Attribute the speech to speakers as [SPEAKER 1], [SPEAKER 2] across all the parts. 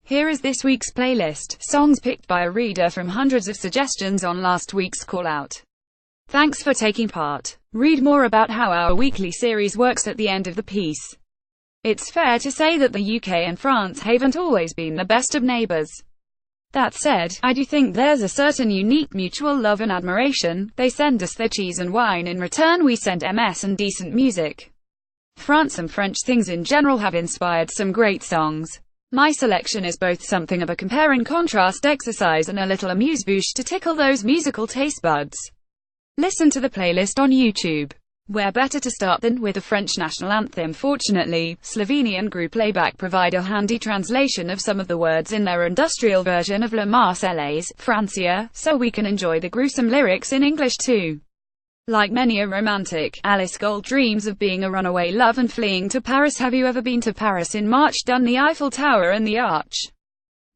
[SPEAKER 1] Here is this week's playlist, songs picked by a reader from hundreds of suggestions on last week's call-out. Thanks for taking part. Read more about how our weekly series works at the end of the piece. It's fair to say that the UK and France haven't always been the best of neighbours. That said, I do think there's a certain unique mutual love and admiration. They send us their cheese and wine, in return we send MS and decent music. France and French things in general have inspired some great songs. My selection is both something of a compare and contrast exercise and a little amuse-bouche to tickle those musical taste buds. Listen to the playlist on YouTube. Where better to start than with the French national anthem? Fortunately, Slovenian group Playback provide a handy translation of some of the words in their industrial version of La Marseillaise, Francia, so we can enjoy the gruesome lyrics in English too. Like many a romantic, Alice Gold dreams of being a runaway love and fleeing to Paris. Have you ever been to Paris in March, done the Eiffel Tower and the Arch?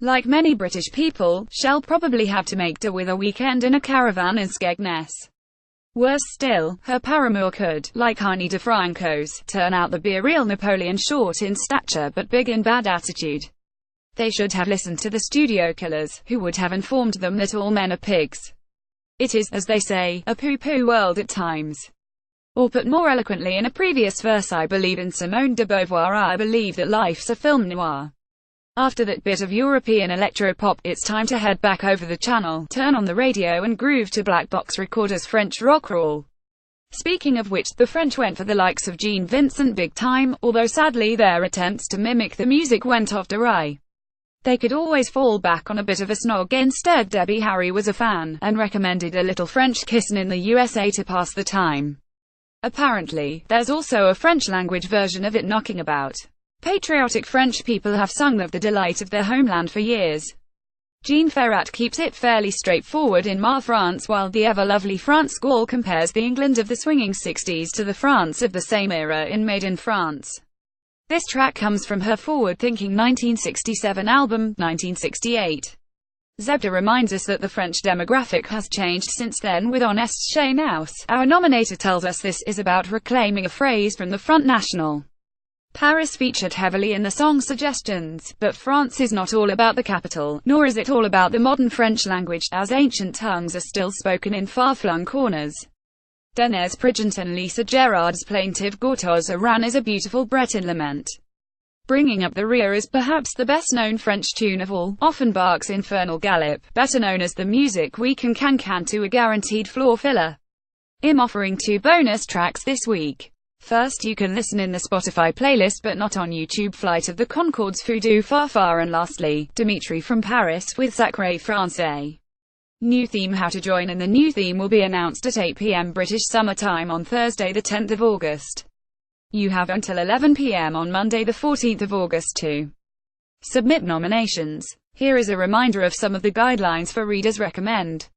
[SPEAKER 1] Like many British people, she'll probably have to make do with a weekend in a caravan in Skegness. Worse still, her paramour could, like Heine de Francos, turn out to be a real Napoleon, short in stature but big in bad attitude. They should have listened to the studio killers, who would have informed them that all men are pigs. It is, as they say, a poo-poo world at times. Or put more eloquently in a previous verse, I believe in Simone de Beauvoir, I believe that life's a film noir. After that bit of European electro-pop, it's time to head back over the channel, turn on the radio and groove to Black Box Recorders' French rock roll. Speaking of which, the French went for the likes of Jean Vincent big time, although sadly their attempts to mimic the music went off awry. They could always fall back on a bit of a snog. Instead, Debbie Harry was a fan, and recommended a little French kissin' in the USA to pass the time. Apparently, there's also a French-language version of it knocking about. Patriotic French people have sung of the delight of their homeland for years. Jean Ferrat keeps it fairly straightforward in Ma France, while the ever-lovely France Gall compares the England of the swinging 60s to the France of the same era in Made in France. This track comes from her forward-thinking 1967 album, 1968. Zebda reminds us that the French demographic has changed since then with Honest Chez Nous. Our nominator tells us this is about reclaiming a phrase from the Front National. Paris featured heavily in the song suggestions, but France is not all about the capital, nor is it all about the modern French language, as ancient tongues are still spoken in far-flung corners. Denez Pridgenton, Lisa Gerard's plaintive Gortoz Aran is a beautiful Breton lament. Bringing Up the Rear is perhaps the best-known French tune of all, Offenbach's Infernal Gallop, better known as the music we can to a guaranteed floor filler. I'm offering 2 bonus tracks this week. First, you can listen in the Spotify playlist but not on YouTube, Flight of the Conchords, Fou du Farfar, and lastly, Dimitri from Paris with Sacré Francais. New theme. How to join in the new theme will be announced at 8 p.m. British Summer Time on Thursday the 10th of August. You have until 11 p.m. on Monday the 14th of August to submit nominations. Here is a reminder of some of the guidelines for readers recommend.